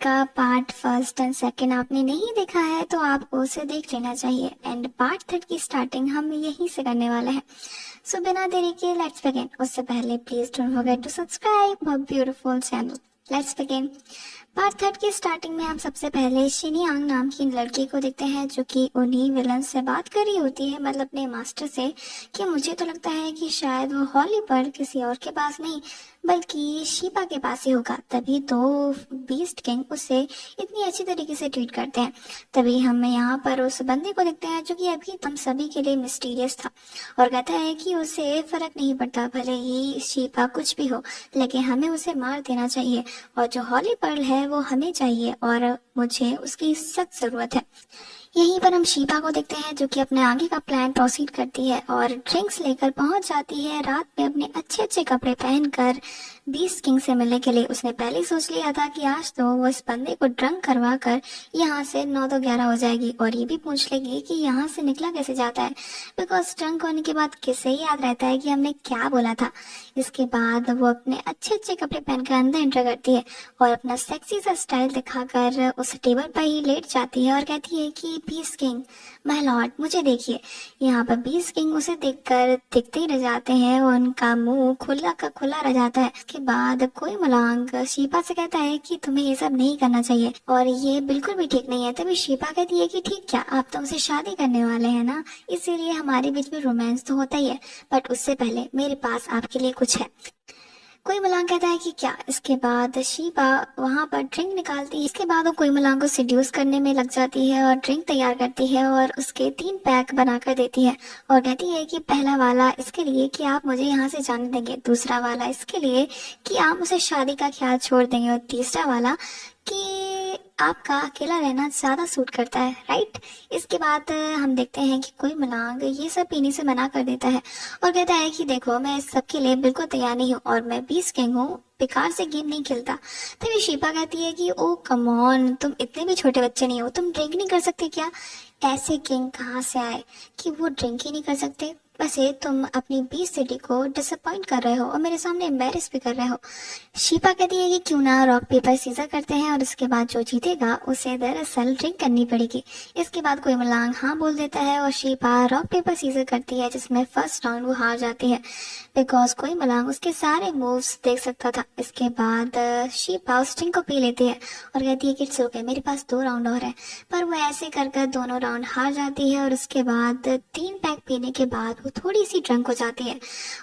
का part first and second आपने नहीं देखा है तो आपको उसे देख लेना चाहिए। एंड पार्ट थर्ड की स्टार्टिंग हम यहीं से करने वाले हैं। सो बिना देरी के लेट्स बिगिन। उससे पहले please don't forget to subscribe my beautiful channel. Let's begin. Part third की स्टार्टिंग में आप सबसे पहले शिनियांग नाम की लड़की को देखते हैं जो कि उन्हीं विलन से बात कर रही होती है, मतलब अपने मास्टर से, कि मुझे तो लगता है कि शायद वो हॉली पर किसी और के पास नहीं बल्कि शीपा के पास ही होगा। तभी तो बीस्ट किंग उसे इतनी अच्छी तरीके से ट्रीट करते हैं। तभी हम यहाँ पर उस बंदे को देखते हैं जो कि अभी हम सभी के लिए मिस्टीरियस था और कहता है कि उसे फर्क नहीं पड़ता भले ही शीपा कुछ भी हो, लेकिन हमें उसे मार देना चाहिए और जो हॉली पर्ल है वो हमें चाहिए और मुझे उसकी सख्त जरूरत है। यहीं पर हम शीपा को देखते हैं जो कि अपने आगे का प्लान प्रोसीड करती है और ड्रिंक्स लेकर पहुंच जाती है रात में अपने अच्छे अच्छे कपड़े पहनकर बीस्ट किंग से मिलने के लिए। उसने पहले सोच लिया था कि आज तो वो इस बंदे को ड्रंक करवा कर यहाँ से 9 तो 11 हो जाएगी और ये भी पूछ लेगी कि यहाँ से निकला कैसे जाता है, बिकॉज ड्रंक होने के बाद किसे याद रहता है कि हमने क्या बोला था। इसके बाद वो अपने अच्छे अच्छे कपड़े पहनकर अंदर एंटर करती है और अपना सेक्सी सा स्टाइल दिखाकर उस टेबल पर ही लेट जाती है और कहती है कि बीस्ट किंग माय लॉर्ड मुझे देखिए। यहाँ पर बीस्ट किंग उसे देखकर दिखते ही रह जाते हैं और उनका मुंह खुला का खुला रह जाता है। उसके बाद कोई मलांग शीपा से कहता है कि तुम्हें ये सब नहीं करना चाहिए और ये बिल्कुल भी ठीक नहीं है। तभी शीपा कहती है कि ठीक क्या, आप तो मुझसे शादी करने वाले हैं ना, इसीलिए हमारे बीच में रोमांस तो होता ही है, बट उससे पहले मेरे पास आपके लिए कुछ है। कोई मलांग कहता है कि क्या। इसके बाद शीबा वहां पर ड्रिंक निकालती है। इसके बाद वो कोई मलांग को सिड्यूस करने में लग जाती है और ड्रिंक तैयार करती है और उसके 3 पैक बनाकर देती है और कहती है कि पहला वाला इसके लिए कि आप मुझे यहाँ से जाने देंगे, दूसरा वाला इसके लिए कि आप मुझे शादी का ख्याल छोड़ देंगे और तीसरा वाला कि आपका अकेला रहना ज्यादा सूट करता है, राइट। इसके बाद हम देखते हैं कि कोई मलांग ये सब पीने से मना कर देता है और कहता है कि देखो मैं इस सब के लिए बिल्कुल तैयार नहीं हूँ और मैं बीस्ट किंग हूँ, बेकार से गेम नहीं खेलता। तभी शीपा कहती है कि ओ कम ऑन, तुम इतने भी छोटे बच्चे नहीं हो, तुम ड्रिंक नहीं कर सकते क्या। ऐसे किंग कहाँ से आए कि वो ड्रिंक ही नहीं कर सकते। वैसे तुम अपनी बीस्ट सिटी को डिसअपॉइंट कर रहे हो और मेरे सामने एम्बेरस भी कर रहे हो। शीपा कहती है कि क्यों ना रॉक पेपर सीजर करते हैं और उसके बाद जो जीतेगा उसे दरअसल ड्रिंक करनी पड़ेगी। इसके बाद कोई मलांग हाँ बोल देता है और शीपा रॉक पेपर सीजर करती है जिसमें फर्स्ट राउंड वो हार जाती है बिकॉज कोई मलांग उसके सारे मूव्स देख सकता था। इसके बाद शीपा उस ड्रिंक को पी लेती है और कहती है कि इट्स ओके, मेरे पास 2 राउंड और है, पर वो ऐसे कर कर दोनों राउंड हार जाती है और उसके बाद 3 पैक पीने के बाद वो थोड़ी सी ड्रंक हो जाती है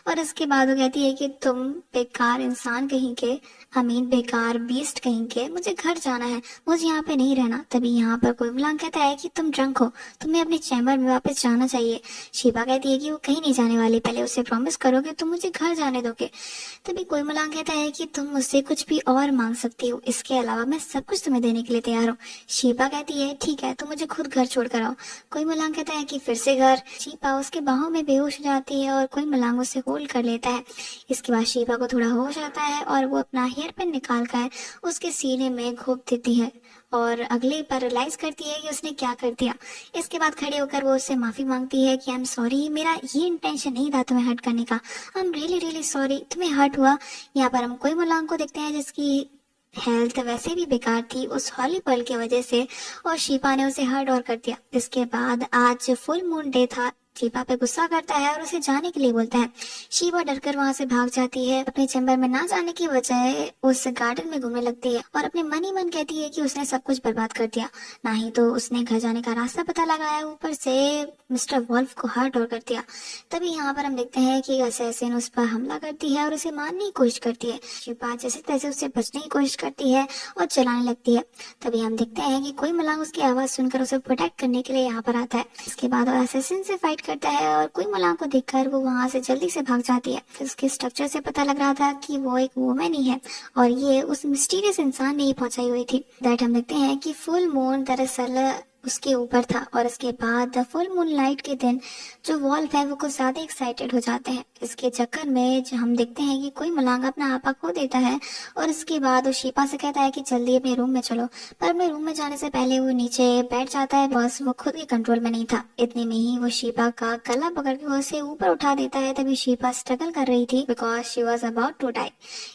और उसके बाद वो कहती है कि तुम बेकार इंसान कहीं के, बेकार बीस्ट कहीं के, मुझे घर जाना है, मुझे यहाँ पे नहीं रहना। तभी यहाँ पर कोई मलांग कहता है कि तुम ड्रंक हो, तुम्हें अपने चैम्बर में वापस जाना चाहिए। शीबा कहती है कि वो कहीं नहीं जाने वाली, पहले उसे प्रॉमिस करोगे तुम मुझे घर जाने दोगे। तभी कोई मलांग कहता है कि तुम मुझसे कुछ भी और मांग सकती हो, इसके अलावा मैं सब कुछ तुम्हें देने के लिए तैयार हूँ। शीबा कहती है ठीक है, तुम मुझे खुद घर छोड़ कर आओ। कोई मलांग कहता है कि फिर से घर। शीबा उसके बाहों में बेहोश हो जाती है और कोई मलांग उसे होल्ड कर लेता है। इसके बाद शीबा को थोड़ा होश आता है और वो अपना हेयर पिन निकाल कर उसके सीने में घोंप देती है और अगले पर रियलाइज करती है कि उसने क्या कर दिया। इसके बाद खड़े होकर वो उससे माफी मांगती है कि आई एम सॉरी, मेरा ये इंटेंशन नहीं था तुम्हें हर्ट करने का, I am really really sorry, तुम्हें हर्ट हुआ। यहाँ पर हम कोई मलांग को देखते हैं जिसकी हेल्थ वैसे भी बेकार थी उस हॉली पर्ल की वजह से और शीपा ने उसे हर्ट और कर दिया। इसके बाद आज फुल मून डे था। शीपा पे गुस्सा करता है और उसे जाने के लिए बोलता है। शीपा डरकर वहां से भाग जाती है, अपने चैम्बर में ना जाने की बजाय उस गार्डन में घूमने लगती है और अपने मन ही मन कहती है कि उसने सब कुछ बर्बाद कर दिया, ना ही तो उसने घर जाने का रास्ता पता लगाया, ऊपर से मिस्टर वॉल्फ को हर्ट और कर दिया। तभी यहाँ पर हम देखते हैं कि असैसिन उस पर हमला करती है और उसे मारने की कोशिश करती है। शीपा जैसे तैसे उससे बचने की कोशिश करती है और चलाने लगती है। तभी हम देखते हैं कि कोई मलांग उसकी आवाज सुनकर उसे प्रोटेक्ट करने के लिए यहाँ पर आता है। इसके बाद वो असैसिन से फाइट करता है और कोई मलांग को देखकर वो वहां से जल्दी से भाग जाती है। फिर उसके स्ट्रक्चर से पता लग रहा था कि वो एक वुमेन ही है और ये उस मिस्टीरियस इंसान ने ही पहुंचाई हुई थी। दैट हम देखते हैं कि फुल मून दरअसल उसके ऊपर था। और उसके बाद फुल मून लाइट के दिन जो वॉल्फ है वो कुछ ज्यादा एक्साइटेड हो जाते हैं। इसके चक्कर में जो हम देखते हैं कि कोई मलांग अपना आपा खो देता है और उसके बाद वो शिपा से कहता है कि जल्दी अपने रूम में चलो। पर अपने रूम में जाने से पहले वो नीचे बैठ जाता है, बस वो खुद के कंट्रोल में नहीं था। इतने में ही वो शिपा का गला पकड़ के उसे ऊपर उठा देता है। तभी शिपा स्ट्रगल कर रही थी because she was about to die.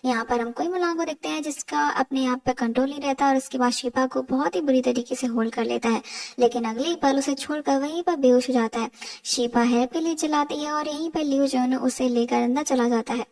यहाँ पर हम कोई मलांग को देखते हैं जिसका अपने आप पे कंट्रोल नहीं रहता और उसके बाद शिपा को बहुत ही बुरी तरीके से होल्ड कर लेता है, लेकिन अगले ही पल उसे छोड़कर वहीं पर बेहोश हो जाता है। शिपा हेल्प के लिए चिल्लाती है और यहीं पर लियो जॉन उसे लेकर अंदर चला जाता है।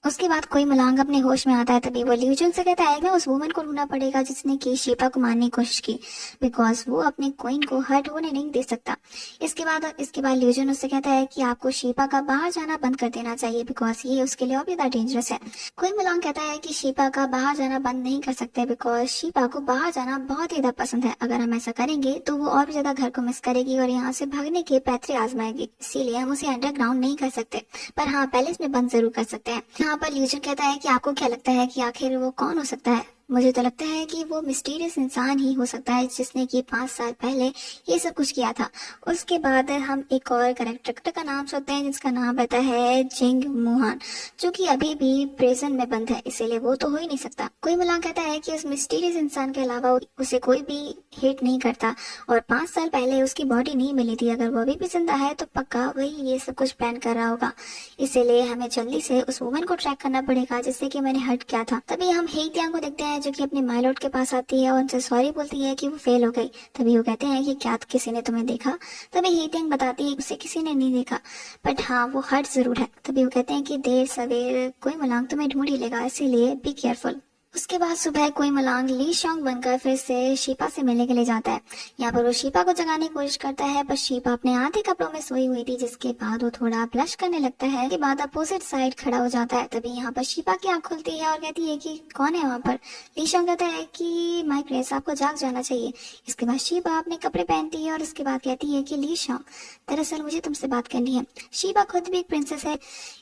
उसके बाद कोई मलांग अपने होश में आता है। तभी वो ल्यूजन से कहता है कि उस वुमन को ढूंढना पड़ेगा जिसने की शिपा को मारने की कोशिश की, बिकॉज वो अपने क्वीन को हर्ट होने नहीं दे सकता। इसके बाद ल्यूजन उससे कहता है कि आपको शिपा का बाहर जाना बंद कर देना चाहिए बिकॉज ये उसके लिए और भी ज्यादा डेंजरस है। कोई मलांग कहता है कि शिपा का बाहर जाना बंद नहीं कर सकते बिकॉज शिपा को बाहर जाना बहुत ही ज्यादा पसंद है। अगर हम ऐसा करेंगे तो वो और भी ज्यादा घर को मिस करेगी और यहाँ से भागने के पैतरे आजमाएगी, इसीलिए हम उसे अंडरग्राउंड नहीं कर सकते, पर हाँ पैलेस में बंद जरूर कर सकते हैं। यहाँ पर ल्यूजन कहता है कि आपको क्या लगता है कि आखिर वो कौन हो सकता है? मुझे तो लगता है कि वो मिस्टीरियस इंसान ही हो सकता है जिसने कि 5 साल पहले ये सब कुछ किया था। उसके बाद हम एक और कैरेक्टर का नाम सुनते हैं जिसका नाम रहता है जिंग मुहान, जो कि अभी भी प्रिजन में बंद है, इसीलिए वो तो हो ही नहीं सकता। कोई मलांग कहता है कि उस मिस्टीरियस इंसान के अलावा उसे कोई भी हिट नहीं करता और 5 साल पहले उसकी बॉडी नहीं मिली थी। अगर वो अभी भी जिंदा है तो पक्का वही ये सब कुछ प्लान कर रहा होगा, इसीलिए हमें जल्दी से उस वुमन को ट्रैक करना पड़ेगा जिससे कि मैंने हर्ट किया था। तभी हम हे त्यांग को देखते हैं जो कि अपने माइलॉर्ड के पास आती है और उनसे सॉरी बोलती है कि वो फेल हो गई। तभी वो कहते हैं कि क्या किसी ने तुम्हें देखा? तभी हे त्यांग बताती है कि उसे किसी ने नहीं देखा, बट हाँ वो हर्ट जरूर है। तभी वो कहते हैं कि देर सवेर कोई मलांग तुम्हें ढूंढ ही लेगा, इसीलिए बी केयरफुल। उसके बाद सुबह कोई मलांग ली शोंग बनकर फिर से शिपा से मिलने के लिए जाता है। यहाँ पर वो शिपा को जगाने की कोशिश करता है, पर शिपा अपने आधे कपड़ों में सोई हुई थी, जिसके बाद वो थोड़ा ब्लश करने लगता है। के बाद अपोजिट साइड खड़ा हो जाता है। तभी यहाँ पर शिपा की आंख खुलती है और कहती है कि कौन है वहाँ पर? ली शोंग कहता है कि माय ग्रेस आपको जाग जाना चाहिए। इसके बाद शिपा अपने कपड़े पहनती है और उसके बाद कहती है कि ली शोंग दरअसल मुझे तुमसे बात करनी है। शिपा खुद भी एक प्रिंसेस है,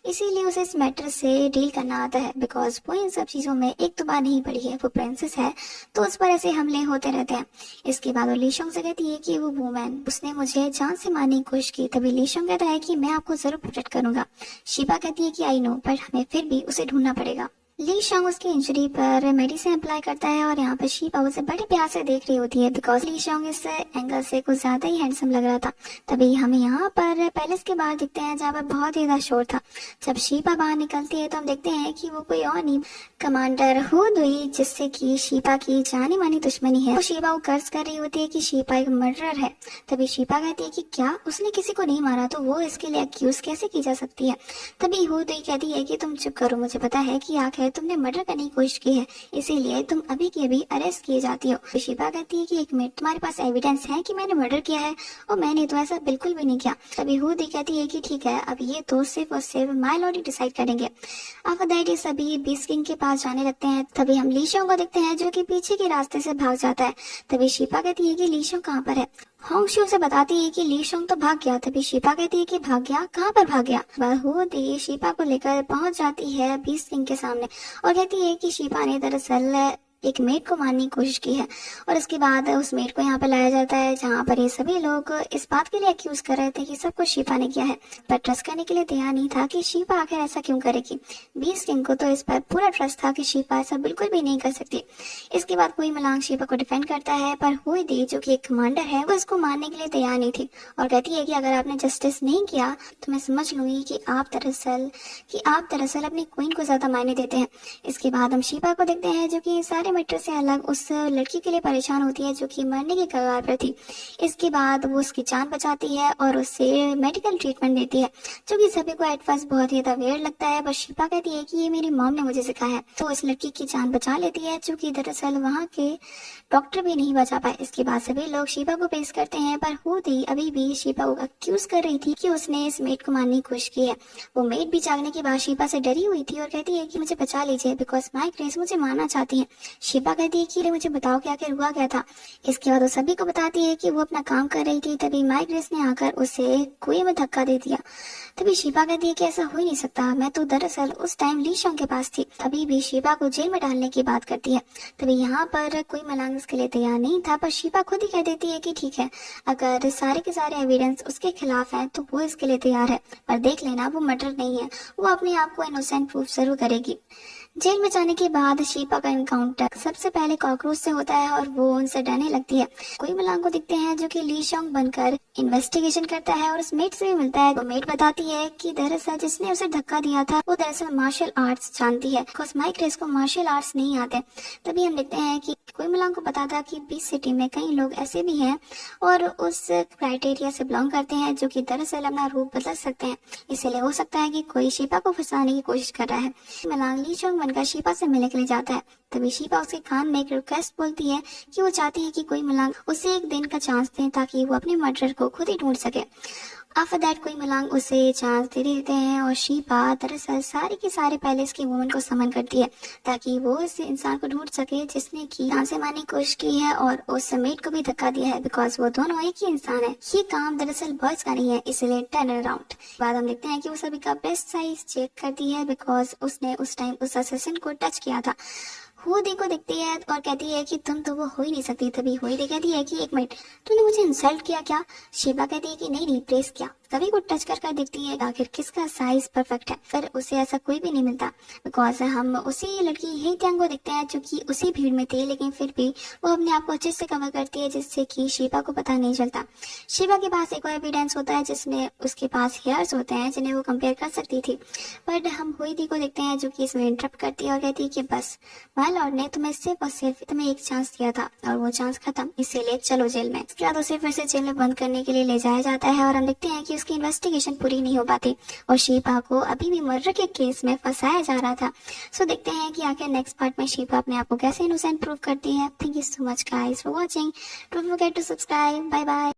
इसीलिए उसे इस मैटर से डील करना आता है बिकॉज वो इन सब चीजों में एक तो नहीं पड़ी है, वो प्रिंसेस है तो उस पर ऐसे हमले होते रहते हैं। इसके बाद वो ली शोंग से कहती है कि वो वुमन उसने मुझे जान से मारने की कोशिश की। तभी ली शोंग कहता है कि मैं आपको जरूर प्रोटेक्ट करूंगा। शिपा कहती है कि आई नो, पर हमें फिर भी उसे ढूंढना पड़ेगा। ली शोंग उसकी इंजरी पर मेडिसिन अप्लाई करता है और यहाँ पर शिपा उसे बड़े प्यार से देख रही होती है बिकॉज ली शोंग इस एंगल से कुछ ज्यादा ही हैंडसम लग रहा था। तभी हमें यहाँ पर पैलेस के बाहर दिखते हैं जहाँ पर बहुत ही ज्यादा शोर था। जब शिपा बाहर निकलती है तो हम देखते हैं कि वो कोई और नहीं कमांडर हुदुई, जिससे कि शिपा की जानी मानी दुश्मनी है। वो शिपा को कर्ज कर रही होती है कि शिपा एक मर्डरर है। तभी शिपा कहती है कि क्या उसने किसी को नहीं मारा तो वो इसके लिए अक्यूज कैसे की जा सकती है? तभी हुदुई कहती है कि तुम चुप करो, मुझे पता है कि आखिर तुमने मर्डर करने की कोशिश की है, इसीलिए तुम अभी की अभी अरेस्ट किए जाती हो। शिपा कहती है कि एक मिनट, तुम्हारे पास एविडेंस है कि मैंने मर्डर किया है? और मैंने तो ऐसा बिल्कुल भी नहीं किया। तभी हुदी कहती है कि ठीक है, अब ये तो सिर्फ और सिर्फ माय लॉर्ड डिसाइड करेंगे। आफ्टर दैट ये सभी बीस्ट किंग के पास जाने लगते हैं। तभी हम ली शोंग को देखते हैं जो कि पीछे के रास्ते से भाग जाता है। तभी शिपा कहती है कि ली शोंग कहाँ पर है? होंगशू से बताती है कि ली शोंग तो भाग गया। तभी शिपा कहती है कि भाग गया? कहाँ पर भाग गया? हुदी शिपा को लेकर पहुंच जाती है बीस्ट किंग के सामने और कहती है कि शिपा ने दरअसल एक मेड को मारने की कोशिश की है। और इसके बाद उस मेड को यहाँ पर लाया जाता है जहाँ पर ये सभी लोग इस बात के लिए अक्यूज कर रहे थे कि सब कुछ शिपा ने किया है, पर ट्रस्ट करने के लिए तैयार नहीं था कि शिपा आखिर ऐसा क्यों करेगी। बीस्ट किंग को तो इस पर पूरा ट्रस्ट था कि शिपा ऐसा बिल्कुल भी नहीं कर सकती। इसके बाद कोई मलांग शिपा को डिफेंड करता है, पर हुई जो कि एक कमांडर है वो इसको मारने के लिए तैयार नहीं थी और कहती है कि अगर आपने जस्टिस नहीं किया तो मैं समझ लूंगी कि आप दरअसल अपनी क्वीन को ज्यादा मायने देते हैं। इसके बाद हम शिपा को देखते हैं जो कि सारे मैटर से अलग उस लड़की के लिए परेशान होती है जो कि मरने की कगार पर थी। इसके बाद वो उसकी जान बचाती है और उसे मेडिकल ट्रीटमेंट देती है, जो कि सभी को एट फर्स्ट बहुत ही ज्यादा वियर्ड लगता है। बस शिपा कहती है कि ये मेरी मॉम ने मुझे सिखाया है, तो इस लड़की की जान बचा लेती है, जो कि दरअसल वहाँ के डॉक्टर भी नहीं बचा पाए। इसके बाद सभी लोग शिपा को पेश करते हैं, पर हुदी अभी भी शिपा को अक्यूज कर रही थी कि उसने इस मेड को मारने की कोशिश की है। वो मेड भी जागने के बाद शिपा से डरी हुई थी और कहती है कि मुझे बचा लीजिए बिकॉज माय ग्रेस मुझे मारना चाहती है। शिपा कहती है कि "अरे मुझे बताओ कि आखिर हुआ क्या था"। इसके बाद वो सभी को बताती है कि वो अपना काम कर रही थी, तभी माइक रेस ने आकर उसे कुएं में धक्का दे दिया। तभी शिपा कहती है कि ऐसा हो ही नहीं सकता, मैं तो दरअसल उस टाइम ली शोंग के पास थी। अभी भी शिपा को जेल में डालने की बात करती है। तभी यहाँ पर कोई मलांग इसके लिए तैयार नहीं था, पर शिपा खुद ही कह देती है कि ठीक है, अगर सारे के सारे एविडेंस उसके खिलाफ हैं तो वो इसके लिए तैयार है, पर देख लेना वो मर्डर नहीं है, वो अपने आप को इनोसेंट प्रूफ जरूर करेगी। जेल में जाने के बाद शिपा का एनकाउंटर सबसे पहले कॉकरोच से होता है और वो उनसे डरने लगती है। कोई मलांग को दिखते हैं जो कि ली शोंग बनकर इन्वेस्टिगेशन करता है और उस मेट से भी मिलता है। वो मेट बताती है कि दरअसल जिसने उसे धक्का दिया था वो दरअसल मार्शल आर्ट्स जानती है, बिकॉज माइक रेस को मार्शल आर्ट्स नहीं आते। तभी हम देखते हैं कि कोई मलांग को पता था कि बीच सिटी में कई लोग ऐसे भी हैं और उस क्राइटेरिया से बिलोंग करते हैं जो कि दरअसल अपना रूप बदल सकते हैं, इसीलिए हो सकता है कि कोई शिपा को फंसाने की कोशिश कर रहा है। मलांग ली शोंग बनकर शिपा से मिलने के लिए जाता है। तभी शिपा उसके कान में एक रिक्वेस्ट बोलती है कि वो चाहती है कि कोई मलांग उसे एक दिन का चांस दे ताकि वो अपने मर्डर को खुद ही ढूंढ सके। आफ्टर दैट कोई मलांग उसे चांस दे देते हैं और शिपा दरअसल सारे के सारे पैलेस की वुमेन को समन करती है ताकि वो इस इंसान को ढूंढ सके जिसने की जान से मारने की कोशिश की है और उस मेट को भी धक्का दिया है, बिकॉज वो दोनों एक ही इंसान है। ये काम दरअसल बॉयज का नहीं है, इसलिए टर्न अराउंड। बाद हम देखते हैं कि वो सभी का बेस्ट साइज चेक करती है बिकॉज उसने उस टाइम उस असेसिन को टच किया था। हुदी को देखती है और कहती है कि तुम तो वो हो ही नहीं सकती। तभी हुदी कहती है कि एक मिनट, तूने मुझे इंसल्ट किया क्या? शिबा कहती है कि नहीं प्रेस किया। सभी को टच कर देखती है आखिर किसका साइज परफेक्ट है, फिर उसे ऐसा कोई भी नहीं मिलता बिकॉज हम उसी लड़की ही त्यांग को देखते हैं जो कि उसी भीड़ में थी, लेकिन फिर भी वो अपने आप को अच्छे से कवर करती है जिससे कि शिबा को पता नहीं चलता। शिबा के पास एक और एविडेंस होता है जिसमें उसके पास हेयर्स होते हैं जिन्हें वो कंपेयर कर सकती थी, बट हम हुदी को देखते हैं जो कि इसमें इंटरप्ट करती है और कहती है कि बस माय लॉर्ड ने तुम्हें सिर्फ और सिर्फ तुम्हें एक चांस दिया था और वो चांस खत्म, इसीलिए चलो जेल में। इसके बाद उसे फिर से जेल में बंद करने के लिए ले जाया जाता है और हम देखते हैं कि उसकी इन्वेस्टिगेशन पूरी नहीं हो पाती और शिबा को अभी भी मर्डर के केस में फंसाया जा रहा था। सो देखते हैं कि आखिर नेक्स्ट पार्ट में शिबा अपने आप को कैसे इनोसेंट प्रूव करती है। Thank you so much guys for watching. Don't forget to subscribe. Bye bye.